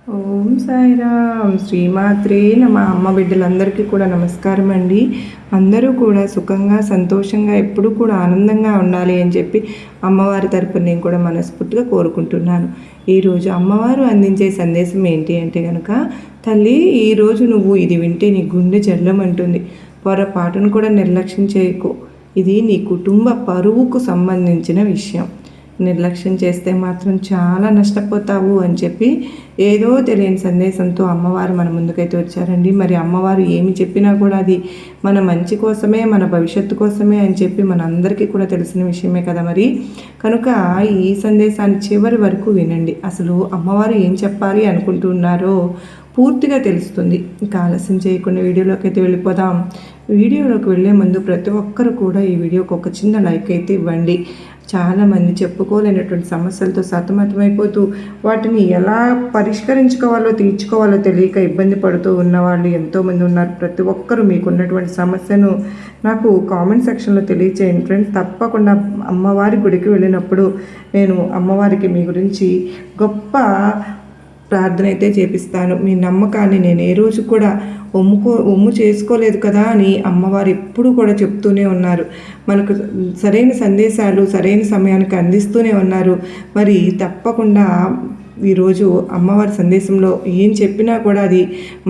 ఓం సాయిరామ్ శ్రీమాత్రే నమ. అమ్మ బిడ్డలందరికీ కూడా నమస్కారం అండి. అందరూ కూడా సుఖంగా సంతోషంగా ఎప్పుడూ కూడా ఆనందంగా ఉండాలి అని చెప్పి అమ్మవారి తరపున నేను కూడా మనస్ఫూర్తిగా కోరుకుంటున్నాను. ఈరోజు అమ్మవారు అందించే సందేశం ఏంటి అంటే కనుక, తల్లి ఈరోజు నువ్వు ఇది వింటే నీ గుండె జల్లమంటుంది. పొరపాటును కూడా నిర్లక్ష్యం చేయకు. ఇది నీ కుటుంబ పరువుకు సంబంధించిన విషయం. నిర్లక్ష్యం చేస్తే మాత్రం చాలా నష్టపోతావు అని చెప్పి ఏదో తెలియని సందేశంతో అమ్మవారు మన ముందుకైతే వచ్చారండి. మరి అమ్మవారు ఏమి చెప్పినా కూడా అది మన మంచి కోసమే, మన భవిష్యత్తు కోసమే అని చెప్పి మన అందరికీ కూడా తెలిసిన విషయమే కదా. మరి కనుక ఈ సందేశాన్ని చివరి వరకు వినండి. అసలు అమ్మవారు ఏం చెప్పాలి అనుకుంటున్నారో పూర్తిగా తెలుస్తుంది. ఇంకా ఆలస్యం చేయకుండా వీడియోలోకి అయితే వెళ్ళిపోదాం. వీడియోలోకి వెళ్ళే ముందు ప్రతి ఒక్కరు కూడా ఈ వీడియోకి ఒక చిన్న లైక్ అయితే ఇవ్వండి. చాలామంది చెప్పుకోలేనటువంటి సమస్యలతో సతమతమైపోతూ వాటిని ఎలా పరిష్కరించుకోవాలో తీర్చుకోవాలో తెలియక ఇబ్బంది పడుతూ ఉన్నవాళ్ళు ఎంతోమంది ఉన్నారు. ప్రతి ఒక్కరూ మీకున్నటువంటి సమస్యను నాకు కామెంట్ సెక్షన్లో తెలియచేయండి ఫ్రెండ్స్. తప్పకుండా అమ్మవారి గుడికి వెళ్ళినప్పుడు నేను అమ్మవారికి మీ గురించి గొప్ప ప్రార్థన అయితే చేపిస్తాను. మీ నమ్మకాన్ని నేను ఏ రోజు కూడా ఒమ్ము చేసుకోలేదు కదా అని అమ్మవారు ఎప్పుడూ కూడా చెప్తూనే ఉన్నారు. మనకు సరైన సందేశాలు సరైన సమయానికి అందిస్తూనే ఉన్నారు. మరి తప్పకుండా ఈరోజు అమ్మవారి సందేశంలో ఏం చెప్పినా కూడా అది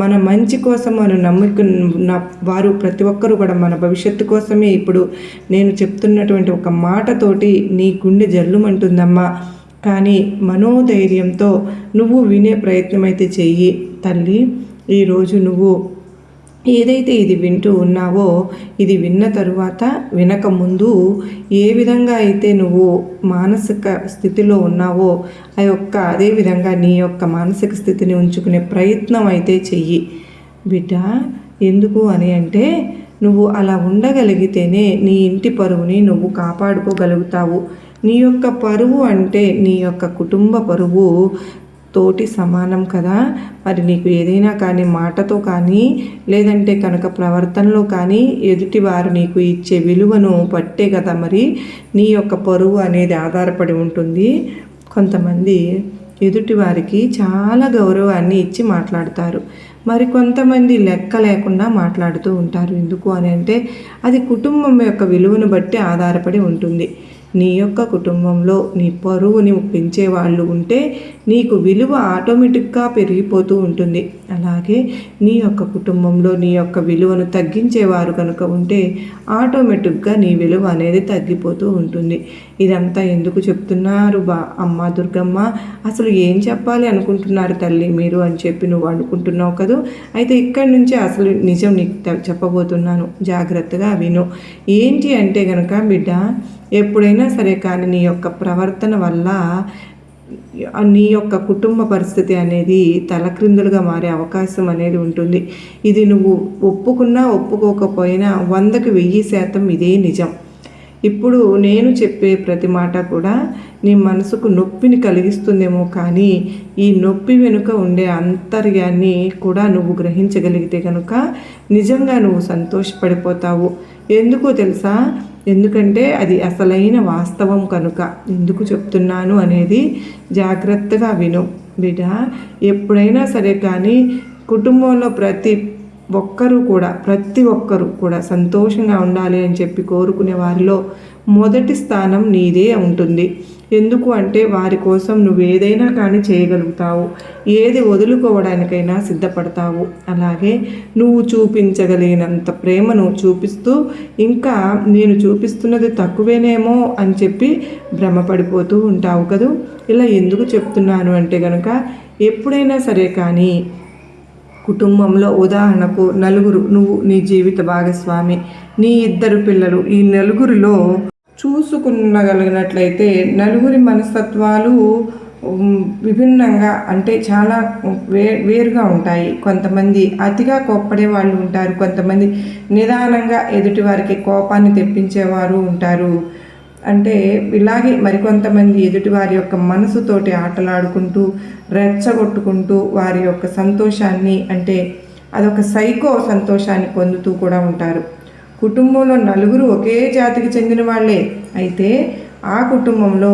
మన మంచి కోసం మనం నమ్ముకున్న వారు ప్రతి ఒక్కరూ కూడా మన భవిష్యత్తు కోసమే. ఇప్పుడు నేను చెప్తున్నటువంటి ఒక మాటతోటి నీ గుండె జల్లుమంటుందమ్మా, కానీ మనోధైర్యంతో నువ్వు వినే ప్రయత్నం అయితే చెయ్యి తల్లి. ఈరోజు నువ్వు ఏదైతే ఇది వింటూ ఉన్నావో, ఇది విన్న తరువాత వినక ముందు ఏ విధంగా అయితే నువ్వు మానసిక స్థితిలో ఉన్నావో అదే విధంగా నీ యొక్క మానసిక స్థితిని ఉంచుకునే ప్రయత్నం అయితే చెయ్యి బిడ్డ. ఎందుకు అని అంటే, నువ్వు అలా ఉండగలిగితేనే నీ ఇంటి పరువుని నువ్వు కాపాడుకోగలుగుతావు. నీ యొక్క పరువు అంటే నీ యొక్క కుటుంబ పరువు తోటి సమానం కదా. మరి నీకు ఏదైనా కానీ మాటతో కానీ లేదంటే కనుక ప్రవర్తనలో కానీ ఎదుటివారు నీకు ఇచ్చే విలువను పట్టే కదా మరి నీ యొక్క పరువు అనేది ఆధారపడి ఉంటుంది. కొంతమంది ఎదుటివారికి చాలా గౌరవాన్ని ఇచ్చి మాట్లాడతారు, మరి కొంతమంది లెక్క లేకుండా మాట్లాడుతూ ఉంటారు. ఎందుకు అని అంటే అది కుటుంబం యొక్క విలువను బట్టి ఆధారపడి ఉంటుంది. నీ యొక్క కుటుంబంలో నీ పరువుని పెంచే వాళ్ళు ఉంటే నీకు విలువ ఆటోమేటిక్గా పెరిగిపోతూ ఉంటుంది. అలాగే నీ యొక్క కుటుంబంలో నీ యొక్క విలువను తగ్గించేవారు కనుక ఉంటే ఆటోమేటిక్గా నీ విలువ అనేది తగ్గిపోతూ ఉంటుంది. ఇదంతా ఎందుకు చెప్తున్నారు అమ్మ దుర్గమ్మ, అసలు ఏం చెప్పాలి అనుకుంటున్నారు తల్లి మీరు అని చెప్పి నువ్వు అనుకుంటున్నావు కదా. అయితే ఇక్కడి నుంచే అసలు నిజం నీకు చెప్పబోతున్నాను, జాగ్రత్తగా విను. ఏంటి అంటే కనుక బిడ్డ, ఎప్పుడైనా సరే కానీ నీ యొక్క ప్రవర్తన వల్ల నీ యొక్క కుటుంబ పరిస్థితి అనేది తలక్రిందులుగా మారే అవకాశం అనేది ఉంటుంది. ఇది నువ్వు ఒప్పుకున్నా ఒప్పుకోకపోయినా 100కి 1000% ఇదే నిజం. ఇప్పుడు నేను చెప్పే ప్రతి మాట కూడా నీ మనసుకు నొప్పిని కలిగిస్తుందేమో, కానీ ఈ నొప్పి వెనుక ఉండే అంతర్యాన్ని కూడా నువ్వు గ్రహించగలిగితే కనుక నిజంగా నువ్వు సంతోషపడిపోతావు. ఎందుకో తెలుసా? ఎందుకంటే అది అసలైన వాస్తవం కనుక. ఎందుకు చెప్తున్నాను అనేది జాగ్రత్తగా విను బిడ్డ. ఎప్పుడైనా సరే కానీ కుటుంబంలో ప్రతి ఒక్కరూ కూడా సంతోషంగా ఉండాలి అని చెప్పి కోరుకునే వారిలో మొదటి స్థానం నీదే ఉంటుంది. ఎందుకు అంటే వారి కోసం నువ్వు ఏదైనా కానీ చేయగలుగుతావు, ఏది వదులుకోవడానికైనా సిద్ధపడతావు. అలాగే నువ్వు చూపించగలిగినంత ప్రేమను చూపిస్తూ ఇంకా నేను చూపిస్తున్నది తక్కువేనేమో అని చెప్పి భ్రమపడిపోతూ ఉంటావు కదూ. ఇలా ఎందుకు చెప్తున్నాను అంటే కనుక, ఎప్పుడైనా సరే కానీ కుటుంబంలో ఉదాహరణకు నలుగురు, నువ్వు నీ జీవిత భాగస్వామి, నీ 2 పిల్లలు, ఈ నలుగురిలో చూసుకునగలిగినట్లయితే నలుగురి మనస్తత్వాలు విభిన్నంగా అంటే చాలా వేరుగా ఉంటాయి. కొంతమంది అతిగా కోప్పడే వాళ్ళు ఉంటారు, కొంతమంది నిదానంగా ఎదుటి వారికి కోపాన్ని తెప్పించేవారు ఉంటారు. అంటే ఇలాగే మరికొంతమంది ఎదుటివారి యొక్క మనసుతోటి ఆటలాడుకుంటూ రెచ్చగొట్టుకుంటూ వారి యొక్క సంతోషాన్ని, అంటే అదొక సైకో సంతోషాన్ని పొందుతూ కూడా ఉంటారు. కుటుంబంలో నలుగురు ఒకే జాతికి చెందిన వాళ్ళే అయితే ఆ కుటుంబంలో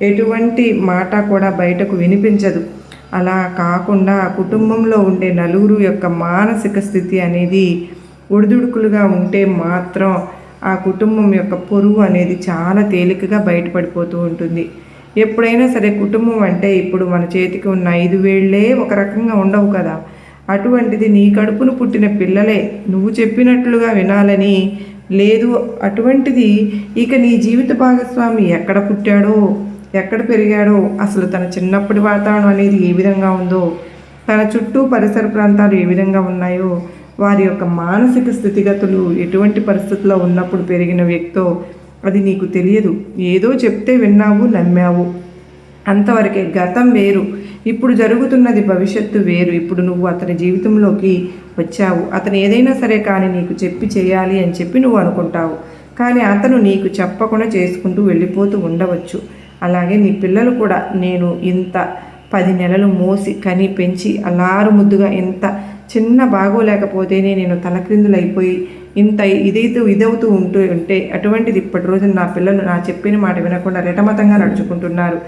ఎటువంటి మాట కూడా బయటకు వినిపించదు. అలా కాకుండా కుటుంబంలో ఉండే నలుగురు యొక్క మానసిక స్థితి అనేది ఒడిదుడుకులుగా ఉంటే మాత్రం ఆ కుటుంబం యొక్క పొరుగు అనేది చాలా తేలికగా బయటపడిపోతూ ఉంటుంది. ఎప్పుడైనా సరే కుటుంబం అంటే ఇప్పుడు మన చేతికి ఉన్న 5 వేళ్ళే ఒక రకంగా ఉండవు కదా. అటువంటిది నీ కడుపును పుట్టిన పిల్లలే నువ్వు చెప్పినట్లుగా వినాలని లేదు. అటువంటిది ఇక నీ జీవిత భాగస్వామి ఎక్కడ పుట్టాడో, ఎక్కడ పెరిగాడో, అసలు తన చిన్నప్పటి వాతావరణం అనేది ఏ విధంగా ఉందో, తన చుట్టూ పరిసర ప్రాంతాలు ఏ విధంగా ఉన్నాయో, వారి యొక్క మానసిక స్థితిగతులు ఎటువంటి పరిస్థితుల్లో ఉన్నప్పుడు పెరిగిన వ్యక్తో అది నీకు తెలియదు. ఏదో చెప్తే విన్నావు, నమ్మావు, అంతవరకే. గతం వేరు, ఇప్పుడు జరుగుతున్నది భవిష్యత్తు వేరు. ఇప్పుడు నువ్వు అతని జీవితంలోకి వచ్చావు. అతను ఏదైనా సరే కానీ నీకు చెప్పి చేయాలి అని చెప్పి నువ్వు అనుకుంటావు. కానీ అతను నీకు చెప్పకుండా చేసుకుంటూ వెళ్ళిపోతూ ఉండవచ్చు. అలాగే నీ పిల్లలు కూడా నేను ఇంత 10 నెలలు మోసి కని పెంచి అల్లారు ముద్దుగా ఇంత చిన్న బాగోలేకపోతేనే నేను తలక్రిందులైపోయి ఇంత ఇదవుతూ ఉంటే అటువంటిది ఇప్పటి రోజున నా పిల్లలు నా చెప్పిన మాట వినకుండా రెటమతంగా నడుచుకుంటున్నారు.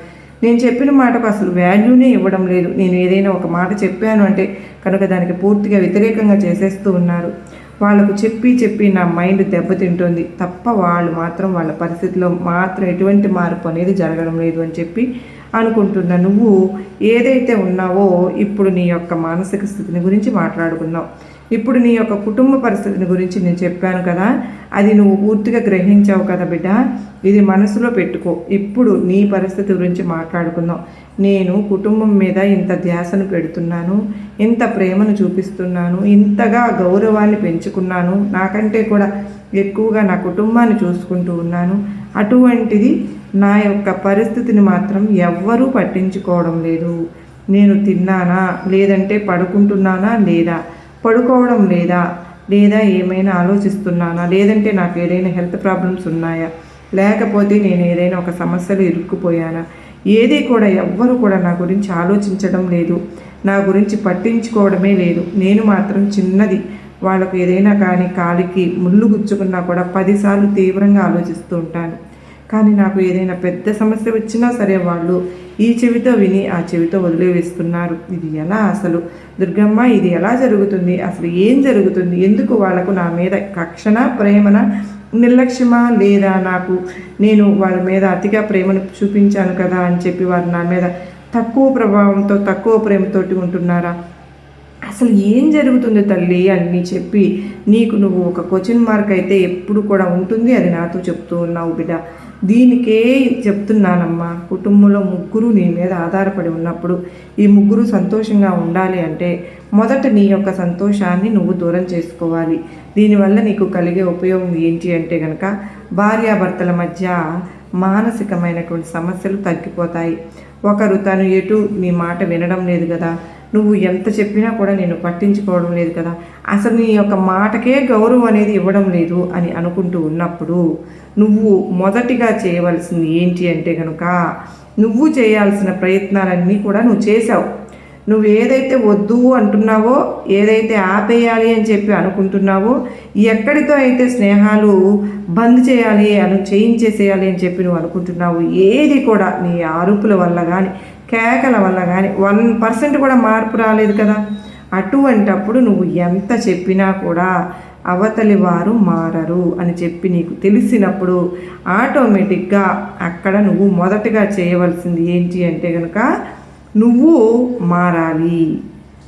నేను చెప్పిన మాటకు అసలు వాల్యూనే ఇవ్వడం లేదు. నేను ఏదైనా ఒక మాట చెప్పాను అంటే కనుక దానికి పూర్తిగా వ్యతిరేకంగా చేసేస్తూ ఉన్నారు. వాళ్ళకు చెప్పి నా మైండ్ దెబ్బతింటుంది తప్ప వాళ్ళు మాత్రం వాళ్ళ పరిస్థితిలో మాత్రం ఎటువంటి మార్పు అనేది జరగడం లేదు అని చెప్పి అనుకుంటున్నా. నువ్వు ఏదైతే ఉన్నావో ఇప్పుడు నీ యొక్క మానసిక స్థితిని గురించి మాట్లాడుకుందాం. ఇప్పుడు నీ యొక్క కుటుంబ పరిస్థితిని గురించి నేను చెప్పాను కదా, అది నువ్వు పూర్తిగా గ్రహించావు కదా బిడ్డ. ఇది మనసులో పెట్టుకో. ఇప్పుడు నీ పరిస్థితి గురించి మాట్లాడుకుందాం. నేను కుటుంబం మీద ఇంత ధ్యాసను పెడుతున్నాను, ఇంత ప్రేమను చూపిస్తున్నాను, ఇంతగా గౌరవాన్ని పెంచుకున్నాను, నాకంటే కూడా ఎక్కువగా నా కుటుంబాన్ని చూసుకుంటూ ఉన్నాను. అటువంటిది నా యొక్క పరిస్థితిని మాత్రం ఎవ్వరూ పట్టించుకోవడం లేదు. నేను తిన్నానా, లేదంటే పడుకుంటున్నానా లేదా, పడుకోవడం లేదా ఏమైనా ఆలోచిస్తున్నానా, లేదంటే నాకు ఏదైనా హెల్త్ ప్రాబ్లమ్స్ ఉన్నాయా, లేకపోతే నేను ఏదైనా ఒక సమస్యలో ఇరుక్కుపోయానా, ఏది కూడా ఎవ్వరు కూడా నా గురించి ఆలోచించడం లేదు, నా గురించి పట్టించుకోవడమే లేదు. నేను మాత్రం చిన్నది వాళ్ళకు ఏదైనా కానీ కాలికి ముళ్ళు గుచ్చుకున్నా కూడా 10 సార్లు తీవ్రంగా ఆలోచిస్తూ ఉంటాను. కానీ నాకు ఏదైనా పెద్ద సమస్య వచ్చినా సరే వాళ్ళు ఈ చెవితో విని ఆ చెవితో వదిలివేస్తున్నారు. ఇది ఎలా అసలు దుర్గమ్మ, ఇది ఎలా జరుగుతుంది, అసలు ఏం జరుగుతుంది, ఎందుకు వాళ్ళకు నా మీద కక్షణ, ప్రేమన, నిర్లక్ష్యమా, లేదా నేను వాళ్ళ మీద అతిగా ప్రేమను చూపించాను కదా అని చెప్పి వారు నా మీద తక్కువ ప్రభావంతో తక్కువ ప్రేమతోటి ఉంటున్నారా, అసలు ఏం జరుగుతుంది తల్లి అని చెప్పి నువ్వు ఒక క్వశ్చన్ మార్క్ అయితే ఎప్పుడు కూడా ఉంటుంది. అది నాతో చెప్తూ ఉన్నావు బిడ్డ. దీనికే చెప్తున్నానమ్మా, కుటుంబంలో ముగ్గురు నీ మీద ఆధారపడి ఉన్నప్పుడు ఈ ముగ్గురు సంతోషంగా ఉండాలి అంటే మొదట నీ యొక్క సంతోషాన్ని నువ్వు దూరం చేసుకోవాలి. దీనివల్ల నీకు కలిగే ఉపయోగం ఏంటి అంటే కనుక భార్యాభర్తల మధ్య మానసికమైనటువంటి సమస్యలు తగ్గిపోతాయి. ఒకరు తను ఎటు నీ మాట వినడం లేదు కదా, నువ్వు ఎంత చెప్పినా కూడా నేను పట్టించుకోవడం లేదు కదా, అసలు నీ యొక్క మాటకే గౌరవం అనేది ఇవ్వడం లేదు అని అనుకుంటూ ఉన్నప్పుడు నువ్వు మొదటిగా చేయవలసింది ఏంటి అంటే కనుక నువ్వు చేయాల్సిన ప్రయత్నాలన్నీ కూడా నువ్వు చేసావు. నువ్వు ఏదైతే వద్దు అంటున్నావో, ఏదైతే ఆపేయాలి అని చెప్పి అనుకుంటున్నావో, ఎక్కడితో అయితే స్నేహాలు బంద్ చేయాలి చేయించేసేయాలి అని చెప్పి నువ్వు అనుకుంటున్నావు, ఏది కూడా నీ అరుపుల వల్ల కానీ కేకల వల్ల కానీ 1% కూడా మార్పు రాలేదు కదా. అటువంటప్పుడు నువ్వు ఎంత చెప్పినా కూడా అవతలి వారు మారరు అని చెప్పి నీకు తెలిసినప్పుడు ఆటోమేటిక్గా అక్కడ నువ్వు మొదటగా చేయవలసింది ఏంటి అంటే కనుక నువ్వు మారాలి.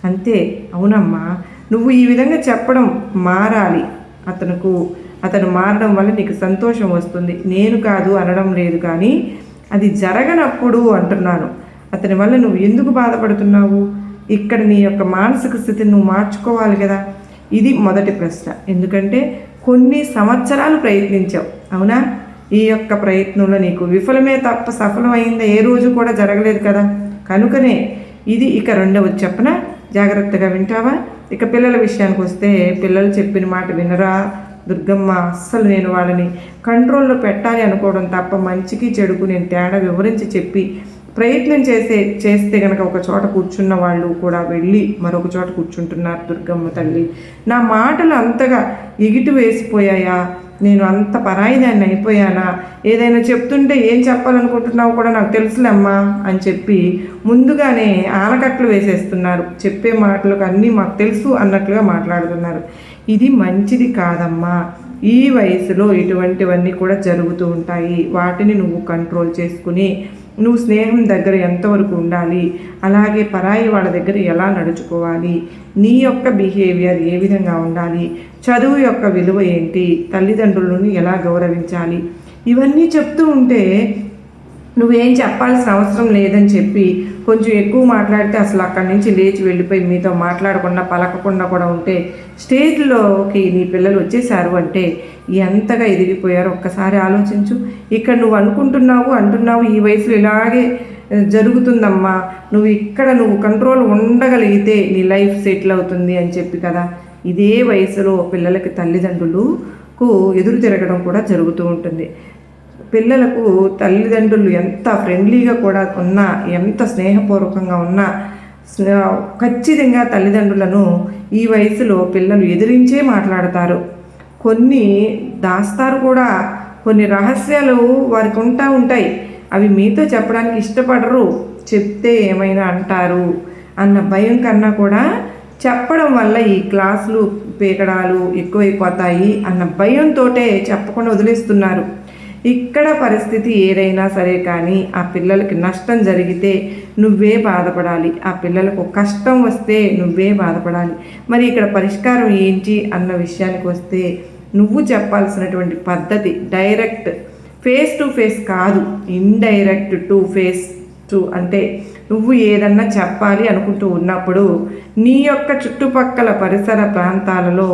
అంతే. అవునమ్మా, నువ్వు ఈ విధంగా చెప్పడం మారాలి. అతను మారడం వల్ల నీకు సంతోషం వస్తుంది. నేను కాదు అనడం లేదు, కానీ అది జరగనప్పుడు అంటున్నాను. అతని వల్ల నువ్వు ఎందుకు బాధపడుతున్నావు? ఇక్కడ నీ యొక్క మానసిక స్థితిని నువ్వు మార్చుకోవాలి కదా. ఇది మొదటి ప్రశ్న. ఎందుకంటే కొన్ని సంవత్సరాలు ప్రయత్నించావు, అవునా? ఈ యొక్క ప్రయత్నంలో నీకు విఫలమే తప్ప సఫలమైందా ఏ రోజు కూడా జరగలేదు కదా. కనుకనే ఇది ఇక రెండవది చెప్పన, జాగ్రత్తగా వింటావా? ఇక పిల్లల విషయానికి వస్తే, పిల్లలు చెప్పిన మాట వినరా దుర్గమ్మ. అస్సలు నేను వాళ్ళని కంట్రోల్లో పెట్టాలి అనుకోవడం తప్ప మంచికి చెడుకు నేను తేడా వివరించి చెప్పి ప్రయత్నం చేస్తే కనుక ఒక చోట కూర్చున్న వాళ్ళు కూడా వెళ్ళి మరొక చోట కూర్చుంటున్నారు. దుర్గమ్మ తల్లి, నా మాటలు అంతగా ఎగిటి వేసిపోయాయా? నేను అంత పరాయిదాన్ని అయిపోయానా? ఏదైనా చెప్తుంటే ఏం చెప్పాలనుకుంటున్నావు కూడా నాకు తెలుసులేమ్మా అని చెప్పి ముందుగానే ఆనకట్లు వేసేస్తున్నారు. చెప్పే మాటలకు అన్నీ మాకు తెలుసు అన్నట్లుగా మాట్లాడుతున్నారు. ఇది మంచిది కాదమ్మా. ఈ వయసులో ఇటువంటివన్నీ కూడా జరుగుతూ ఉంటాయి. వాటిని నువ్వు కంట్రోల్ చేసుకుని నువ్వు స్నేహం దగ్గర ఎంతవరకు ఉండాలి, అలాగే పరాయి వాళ్ళ దగ్గర ఎలా నడుచుకోవాలి, నీ యొక్క బిహేవియర్ ఏ విధంగా ఉండాలి, చదువు యొక్క విలువ ఏంటి, తల్లిదండ్రులను ఎలా గౌరవించాలి, ఇవన్నీ చెప్తూ ఉంటే నువ్వేం చెప్పాల్సిన అవసరం లేదని చెప్పి కొంచెం ఎక్కువ మాట్లాడితే అసలు అక్కడి నుంచి లేచి వెళ్ళిపోయి మీతో మాట్లాడకుండా పలకకుండా కూడా ఉంటే స్టేజ్లోకి నీ పిల్లలు వచ్చేసారు అంటే ఎంతగా ఎదిగిపోయారో ఒక్కసారి ఆలోచించు. ఇక్కడ నువ్వు అంటున్నావు ఈ వయసులో ఇలాగే జరుగుతుందమ్మా, నువ్వు కంట్రోల్ ఉండగలిగితే నీ లైఫ్ సెటిల్ అవుతుంది అని చెప్పి కదా. ఇదే వయసులో పిల్లలకి తల్లిదండ్రులకు ఎదురు తిరగడం కూడా జరుగుతూ ఉంటుంది. పిల్లలకు తల్లిదండ్రులు ఎంత ఫ్రెండ్లీగా కూడా ఉన్నా, ఎంత స్నేహపూర్వకంగా ఉన్నా ఖచ్చితంగా తల్లిదండ్రులను ఈ వయసులో పిల్లలు ఎదిరించే మాట్లాడతారు. కొన్ని దాస్తారు కూడా, కొన్ని రహస్యాలు వారికి ఉంటాయి. అవి మీతో చెప్పడానికి ఇష్టపడరు. చెప్తే ఏమైనా అంటారు అన్న భయం కన్నా కూడా చెప్పడం వల్ల ఈ క్లాసులు పీకడాలు ఎక్కువైపోతాయి అన్న భయంతో చెప్పకుండా వదిలేస్తున్నారు. ఇక్కడ పరిస్థితి ఏదైనా సరే కానీ ఆ పిల్లలకి నష్టం జరిగితే నువ్వే బాధపడాలి, ఆ పిల్లలకు కష్టం వస్తే నువ్వే బాధపడాలి. మరి ఇక్కడ పరిష్కారం ఏంటి అన్న విషయానికి వస్తే నువ్వు చెప్పాల్సినటువంటి పద్ధతి డైరెక్ట్ ఫేస్ టు ఫేస్ కాదు, ఇండైరెక్ట్ టు ఫేస్ టు. అంటే నువ్వు ఏదన్నా చెప్పాలి అనుకుంటూ ఉన్నప్పుడు నీ యొక్క చుట్టుపక్కల పరిసర ప్రాంతాలలో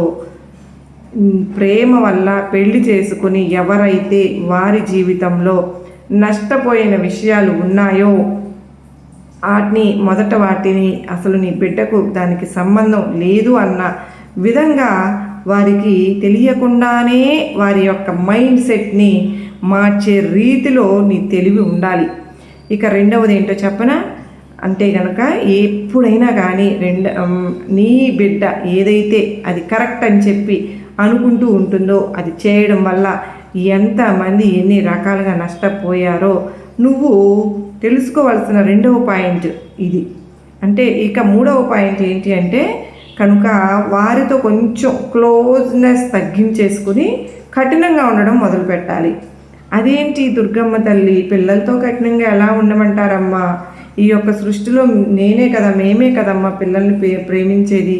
ప్రేమ వల్ల పెళ్లి చేసుకుని ఎవరైతే వారి జీవితంలో నష్టపోయిన విషయాలు ఉన్నాయో వాటిని అసలు నీ బిడ్డకు దానికి సంబంధం లేదు అన్న విధంగా వారికి తెలియకుండానే వారి యొక్క మైండ్ సెట్ని మార్చే రీతిలో నీ తెలివి ఉండాలి. ఇక రెండవది ఏంటో చెప్పనా అంటే కనుక ఎప్పుడైనా కానీ నీ బిడ్డ ఏదైతే అది కరెక్ట్ అని చెప్పి అనుకుంటూ ఉంటుందో అది చేయడం వల్ల ఎంతమంది ఎన్ని రకాలుగా నష్టపోయారో నువ్వు తెలుసుకోవాల్సిన రెండవ పాయింట్ ఇది. అంటే ఇక మూడవ పాయింట్ ఏంటి అంటే కనుక వారితో కొంచెం క్లోజ్నెస్ తగ్గించేసుకుని కఠినంగా ఉండడం మొదలు పెట్టాలి. అదేంటి దుర్గమ్మ తల్లి, పిల్లలతో కఠినంగా ఎలా ఉండమంటారమ్మా? ఈ యొక్క సృష్టిలో మేమే కదమ్మా పిల్లల్ని ప్రేమించేది.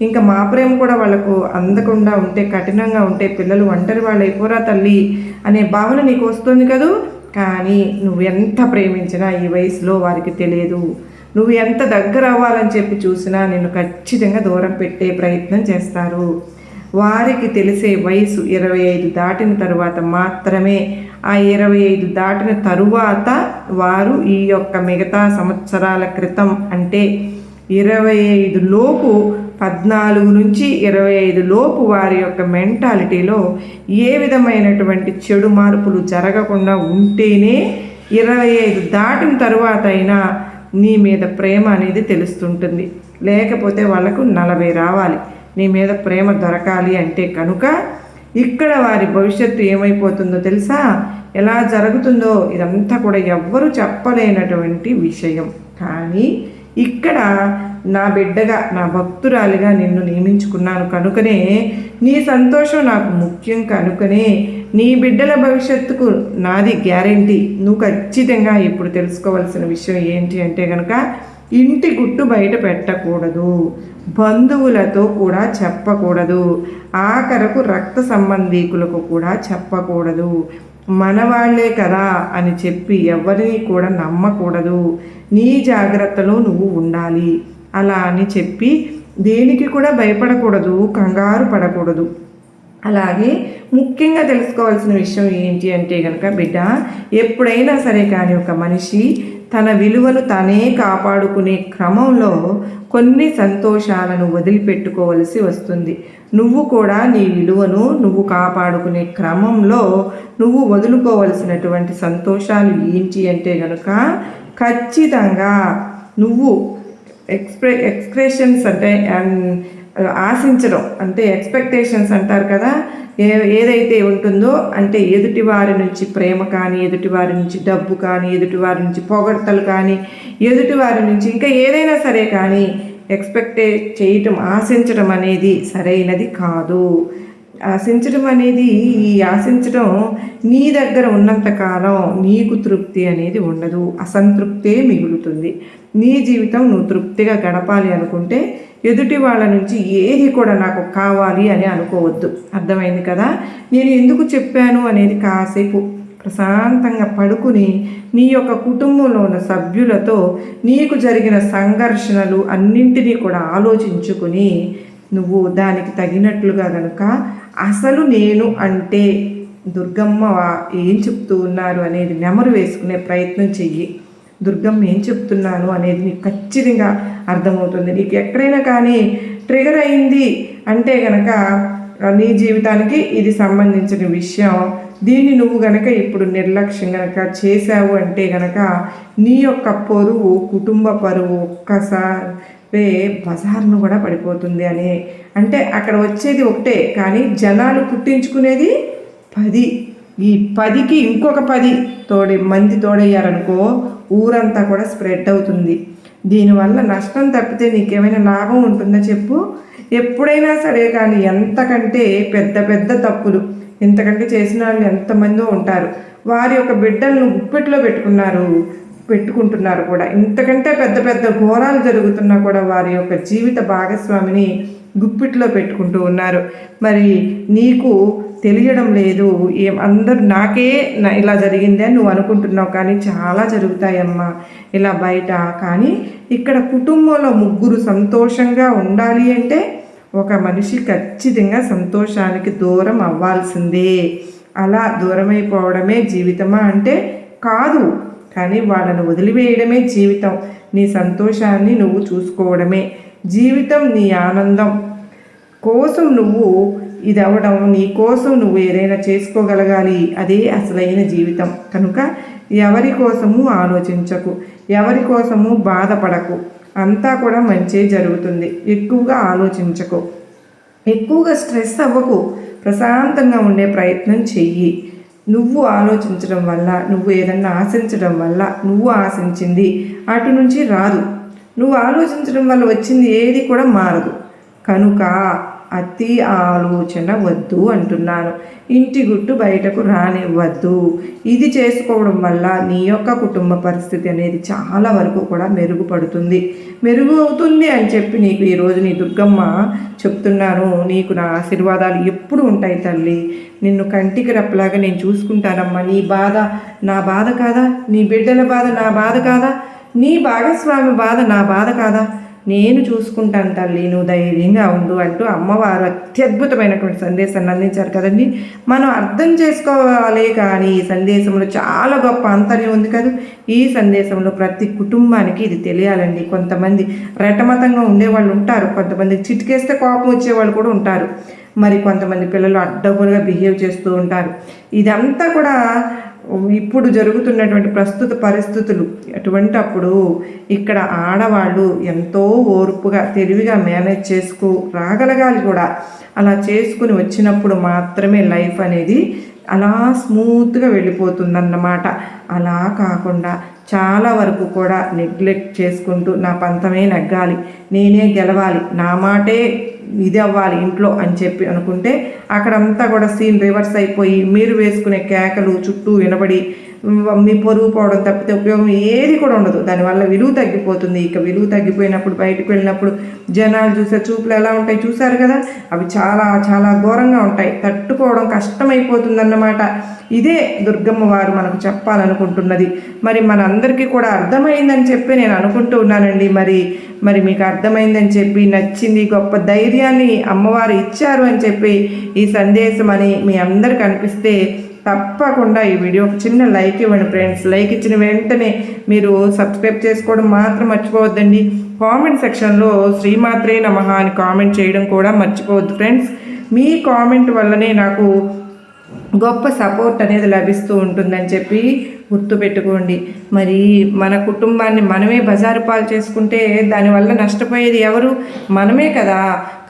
ఇంకా మా ప్రేమ కూడా వాళ్ళకు అందకుండా ఉంటే, కఠినంగా ఉంటే పిల్లలు ఒంటరి వాళ్ళు అయిపోరా తల్లి అనే భావన నీకు వస్తుంది కదూ. కానీ నువ్వు ఎంత ప్రేమించినా ఈ వయసులో వారికి తెలియదు. నువ్వు ఎంత దగ్గర అవ్వాలని చెప్పి చూసినా నిన్ను ఖచ్చితంగా దూరం పెట్టే ప్రయత్నం చేస్తారు. వారికి తెలిసే వయసు 25 దాటిన తరువాత మాత్రమే. ఆ 25 దాటిన తరువాత వారు ఈ యొక్క మిగతా సంవత్సరాల క్రితం అంటే 25 లోపు 14 నుంచి 25 లోపు వారి యొక్క మెంటాలిటీలో ఏ విధమైనటువంటి చెడు మార్పులు జరగకుండా ఉంటేనే 25 దాటిన తరువాత అయినా నీ మీద ప్రేమ అనేది తెలుస్తుంటుంది. లేకపోతే వాళ్ళకు 40 రావాలి నీ మీద ప్రేమ దొరకాలి అంటే కనుక ఇక్కడ వారి భవిష్యత్తు ఏమైపోతుందో తెలుసా? ఎలా జరుగుతుందో ఇదంతా కూడా ఎవ్వరూ చెప్పలేనటువంటి విషయం. కానీ ఇక్కడ నా బిడ్డగా, నా భక్తురాలిగా నిన్ను నియమించుకున్నాను కనుకనే, నీ సంతోషం నాకు ముఖ్యం కనుకనే నీ బిడ్డల భవిష్యత్తుకు నాది గ్యారెంటీ. నువ్వు ఖచ్చితంగా ఇప్పుడు తెలుసుకోవాల్సిన విషయం ఏంటి అంటే కనుక ఇంటి గుట్టు బయట పెట్టకూడదు, బంధువులతో కూడా చెప్పకూడదు, ఆఖరకు రక్త సంబంధీకులకు కూడా చెప్పకూడదు. మనవాళ్లే కదా అని చెప్పి ఎవరిని కూడా నమ్మకూడదు. నీ జాగ్రత్తలో నువ్వు ఉండాలి. అలా అని చెప్పి దేనికి కూడా భయపడకూడదు, కంగారు పడకూడదు. అలాగే ముఖ్యంగా తెలుసుకోవాల్సిన విషయం ఏంటి అంటే కనుక బిడ్డ, ఎప్పుడైనా సరే కానీ ఒక మనిషి తన విలువను తనే కాపాడుకునే క్రమంలో కొన్ని సంతోషాలను వదిలిపెట్టుకోవలసి వస్తుంది. నువ్వు కూడా నీ విలువను నువ్వు కాపాడుకునే క్రమంలో నువ్వు వదులుకోవలసినటువంటి సంతోషాలు ఏంటి అంటే కనుక ఖచ్చితంగా నువ్వు ఎక్స్ప్రెషన్స్ అంటే ఆశించడం అంటే ఎక్స్పెక్టేషన్స్ అంటారు కదా, ఏదైతే ఉంటుందో అంటే ఎదుటి వారి నుంచి ప్రేమ కానీ, ఎదుటి వారి నుంచి డబ్బు కానీ, ఎదుటి వారి నుంచి పొగడ్తలు కానీ, ఎదుటి వారి నుంచి ఇంకా ఏదైనా సరే కానీ చేయటం ఆశించడం అనేది సరైనది కాదు. ఆశించడం అనేది ఆశించడం నీ దగ్గర ఉన్నంతకాలం నీకు తృప్తి అనేది ఉండదు, అసంతృప్తే మిగులుతుంది. నీ జీవితం నువ్వు తృప్తిగా గడపాలి అనుకుంటే ఎదుటి వాళ్ళ నుంచి ఏది కూడా నాకు కావాలి అని అనుకోవద్దు. అర్థమైంది కదా? నేను ఎందుకు చెప్పాను అనేది కాసేపు ప్రశాంతంగా పడుకుని నీ యొక్క కుటుంబంలో ఉన్న సభ్యులతో నీకు జరిగిన సంఘర్షణలు అన్నింటినీ కూడా ఆలోచించుకుని నువ్వు దానికి తగినట్లుగా కనుక అసలు నేను అంటే దుర్గమ్మ ఏం చెప్తూ ఉన్నారు అనేది నెమరు వేసుకునే ప్రయత్నం చెయ్యి. దుర్గమ్మ ఏం చెప్తున్నాను అనేది నీకు ఖచ్చితంగా అర్థమవుతుంది. నీకు ఎక్కడైనా కానీ ట్రిగర్ అయింది అంటే కనుక నీ జీవితానికి ఇది సంబంధించిన విషయం, దీన్ని నువ్వు గనక ఇప్పుడు నిర్లక్ష్యం గనక చేశావు అంటే గనక నీ యొక్క పరువు, కుటుంబ పరువు ఒక్కసారి బజార్ను కూడా పడిపోతుంది అని. అంటే అక్కడ వచ్చేది ఒకటే కానీ జనాలు పుట్టించుకునేది 10. ఈ 10కి ఇంకొక 10 మంది తోడయ్యారనుకో ఊరంతా కూడా స్ప్రెడ్ అవుతుంది. దీనివల్ల నష్టం తప్పితే నీకేమైనా లాభం ఉంటుందో చెప్పు? ఎప్పుడైనా సరే కానీ ఎంతకంటే పెద్ద పెద్ద తప్పులు ఇంతకంటే చేసిన వాళ్ళు ఎంతమందో ఉంటారు. వారి యొక్క బిడ్డలను గుప్పెట్లో పెట్టుకుంటున్నారు కూడా. ఇంతకంటే పెద్ద పెద్ద ఘోరాలు జరుగుతున్నా కూడా వారి యొక్క జీవిత భాగస్వామిని గుప్పిట్లో పెట్టుకుంటూ ఉన్నారు. మరి నీకు తెలియడం లేదు. అందరూ నాకే ఇలా జరిగింది అని నువ్వు అనుకుంటున్నావు కానీ చాలా జరుగుతాయమ్మా ఇలా బయట. కానీ ఇక్కడ కుటుంబంలో ముగ్గురు సంతోషంగా ఉండాలి అంటే ఒక మనిషి ఖచ్చితంగా సంతోషానికి దూరం అవ్వాల్సిందే. అలా దూరమైపోవడమే జీవితమా అంటే కాదు, కానీ వాళ్ళను వదిలివేయడమే జీవితం. నీ సంతోషాన్ని నువ్వు చూసుకోవడమే జీవితం. నీ ఆనందం కోసం నువ్వు ఇది అవ్వడం, నీ కోసం నువ్వు ఏదైనా చేసుకోగలగాలి, అదే అసలైన జీవితం. కనుక ఎవరి కోసము ఆలోచించకు, ఎవరి కోసము బాధపడకు, అంతా కూడా మంచి జరుగుతుంది. ఎక్కువగా ఆలోచించకు, ఎక్కువగా స్ట్రెస్ అవ్వకు, ప్రశాంతంగా ఉండే ప్రయత్నం చెయ్యి. నువ్వు ఆలోచించడం వల్ల, నువ్వు ఏదన్నా ఆశించడం వల్ల నువ్వు ఆశించింది అటు నుంచి రాదు. నువ్వు ఆలోచించడం వల్ల వచ్చింది ఏది కూడా మారదు. కనుక అతి ఆలోచన వద్దు అంటున్నాను. ఇంటి గుట్టు బయటకు రానివ్వద్దు. ఇది చేసుకోవడం వల్ల నీ యొక్క కుటుంబ పరిస్థితి అనేది చాలా వరకు కూడా మెరుగు అవుతుంది అని చెప్పి నీకు ఈరోజు నీ దుర్గమ్మ చెప్తున్నాను. నీకు నా ఆశీర్వాదాలు ఎప్పుడు ఉంటాయి తల్లి. నిన్ను కంటికి రెప్పలాగా నేను చూసుకుంటానమ్మా. నీ బాధ నా బాధ కాదా? నీ బిడ్డల బాధ నా బాధ కాదా? నీ భాగస్వామి బాధ నా బాధ కాదా? నేను చూసుకుంటాను తల్లి, నువ్వు ధైర్యంగా ఉండు అంటూ అమ్మవారు అత్యద్భుతమైనటువంటి సందేశాన్ని అందించారు కదండి. మనం అర్థం చేసుకోవాలి, కానీ ఈ సందేశంలో చాలా గొప్ప అంతర్యం ఉంది కదా. ఈ సందేశంలో ప్రతి కుటుంబానికి ఇది తెలియాలండి. కొంతమంది రెటమతంగా ఉండేవాళ్ళు ఉంటారు, కొంతమంది చిటికేస్తే కోపం వచ్చేవాళ్ళు కూడా ఉంటారు, మరి కొంతమంది పిల్లలు అడ్డగోలుగా బిహేవ్ చేస్తూ ఉంటారు. ఇదంతా కూడా ఇప్పుడు జరుగుతున్నటువంటి ప్రస్తుత పరిస్థితులు. అప్పుడు ఇక్కడ ఆడవాళ్ళు ఎంతో ఓర్పుగా తెలివిగా మేనేజ్ రాగలగాలి కూడా. అలా చేసుకుని వచ్చినప్పుడు మాత్రమే లైఫ్ అనేది అలా స్మూత్గా వెళ్ళిపోతుందన్నమాట. అలా కాకుండా చాలా వరకు కూడా నెగ్లెక్ట్ చేసుకుంటూ నా పంతమే నెగ్గాలి, నేనే గెలవాలి, నా మాటే ఇది అవ్వాలి ఇంట్లో అని చెప్పి అనుకుంటే అక్కడంతా కూడా సీన్ రివర్స్ అయిపోయి మీరు వేసుకునే కేకలు చుట్టూ వినబడి మీ పొరుగు పోవడం తప్పితే ఉపయోగం ఏది కూడా ఉండదు. దానివల్ల విలువ తగ్గిపోతుంది. ఇక విలువ తగ్గిపోయినప్పుడు బయటకు వెళ్ళినప్పుడు జనాలు చూసే చూపులు ఎలా ఉంటాయి చూసారు కదా, అవి చాలా చాలా ఘోరంగా ఉంటాయి. తట్టుకోవడం కష్టమైపోతుందన్నమాట. ఇదే దుర్గమ్మ వారు మనకు చెప్పాలనుకుంటున్నది. మరి మనందరికీ కూడా అర్థమైందని చెప్పి నేను అనుకుంటూ ఉన్నానండి. మరి మీకు అర్థమైందని చెప్పి నచ్చింది, గొప్ప ధైర్యాన్ని అమ్మవారు ఇచ్చారు అని చెప్పి ఈ సందేశం అని మీ అందరికి అనిపిస్తే తప్పకుండా ఈ వీడియోకి చిన్న లైక్ ఇవ్వండి ఫ్రెండ్స్. లైక్ ఇచ్చిన వెంటనే మీరు సబ్స్క్రైబ్ చేసుకోవడం మాత్రం మర్చిపోవద్దండి. కామెంట్ సెక్షన్లో శ్రీమాత్రే నమః అని కామెంట్ చేయడం కూడా మర్చిపోవద్దు ఫ్రెండ్స్. మీ కామెంట్ వల్లనే నాకు గొప్ప సపోర్ట్ అనేది లభిస్తూ ఉంటుందని చెప్పి గుర్తుపెట్టుకోండి. మరి మన కుటుంబాన్ని మనమే బజారు పాలు చేసుకుంటే దానివల్ల నష్టపోయేది ఎవరు? మనమే కదా.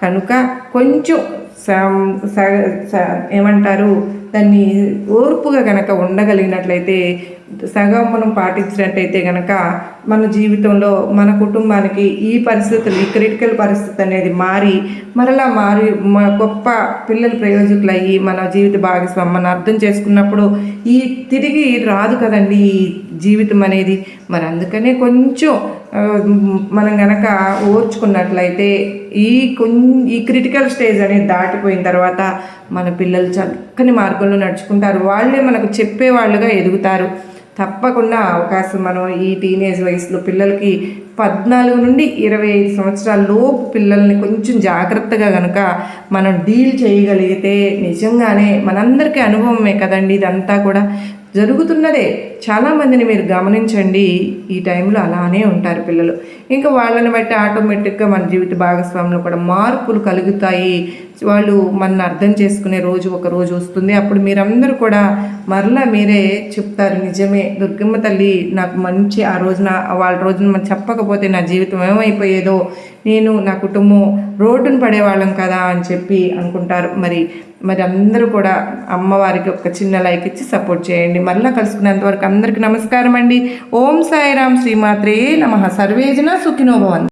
కనుక కొంచెం ఏమంటారు దాన్ని ఓర్పుగా గనక ఉండగలిగినట్లయితే, సగం మనం పాటించినట్టయితే గనక మన జీవితంలో మన కుటుంబానికి ఈ పరిస్థితులు, ఈ క్రిటికల్ పరిస్థితి అనేది మరలా గొప్ప పిల్లలు ప్రయోజకులయ్యి మన జీవిత భాగస్వామి మనం అర్థం చేసుకున్నప్పుడు ఈ తిరిగి రాదు కదండి ఈ జీవితం అనేది. మరి అందుకనే కొంచెం మనం గనక ఓర్చుకున్నట్లయితే ఈ క్రిటికల్ స్టేజ్ అనేది దాటిపోయిన తర్వాత మన పిల్లలు చక్కని మార్గంలో నడుచుకుంటారు. వాళ్ళే మనకు చెప్పేవాళ్ళుగా ఎదుగుతారు. తప్పకుండా అవకాశం మనం ఈ టీనేజ్ వయసులో పిల్లలకి 14 నుండి 25 సంవత్సరాల లోపు పిల్లల్ని కొంచెం జాగ్రత్తగా కనుక మనం డీల్ చేయగలిగితే నిజంగానే మనందరికీ అనుభవమే కదండి ఇదంతా కూడా జరుగుతున్నదే. చాలామందిని మీరు గమనించండి, ఈ టైంలో అలానే ఉంటారు పిల్లలు. ఇంకా వాళ్ళని బట్టి ఆటోమేటిక్గా మన జీవిత భాగస్వామిలో కూడా మార్పులు కలుగుతాయి. వాళ్ళు మన అర్థం చేసుకునే రోజు ఒక రోజు వస్తుంది. అప్పుడు మీరందరూ కూడా మరలా మీరే చెప్తారు, నిజమే దుర్గమ్మ తల్లి నాకు మంచి ఆ రోజున వాళ్ళ రోజున మనం చెప్పకపోతే నా జీవితం ఏమైపోయేదో, నేను నా కుటుంబం రోడ్డున పడేవాళ్ళం కదా అని చెప్పి అనుకుంటారు. మరి అందరూ కూడా అమ్మవారికి ఒక చిన్న లైక్ ఇచ్చి సపోర్ట్ చేయండి. మళ్ళీ కలుసుకునేంతవరకు అందరికీ నమస్కారం అండి. ఓం సాయిరాం. శ్రీమాత్రే నమః. సర్వేజన సుఖినో భవంతు.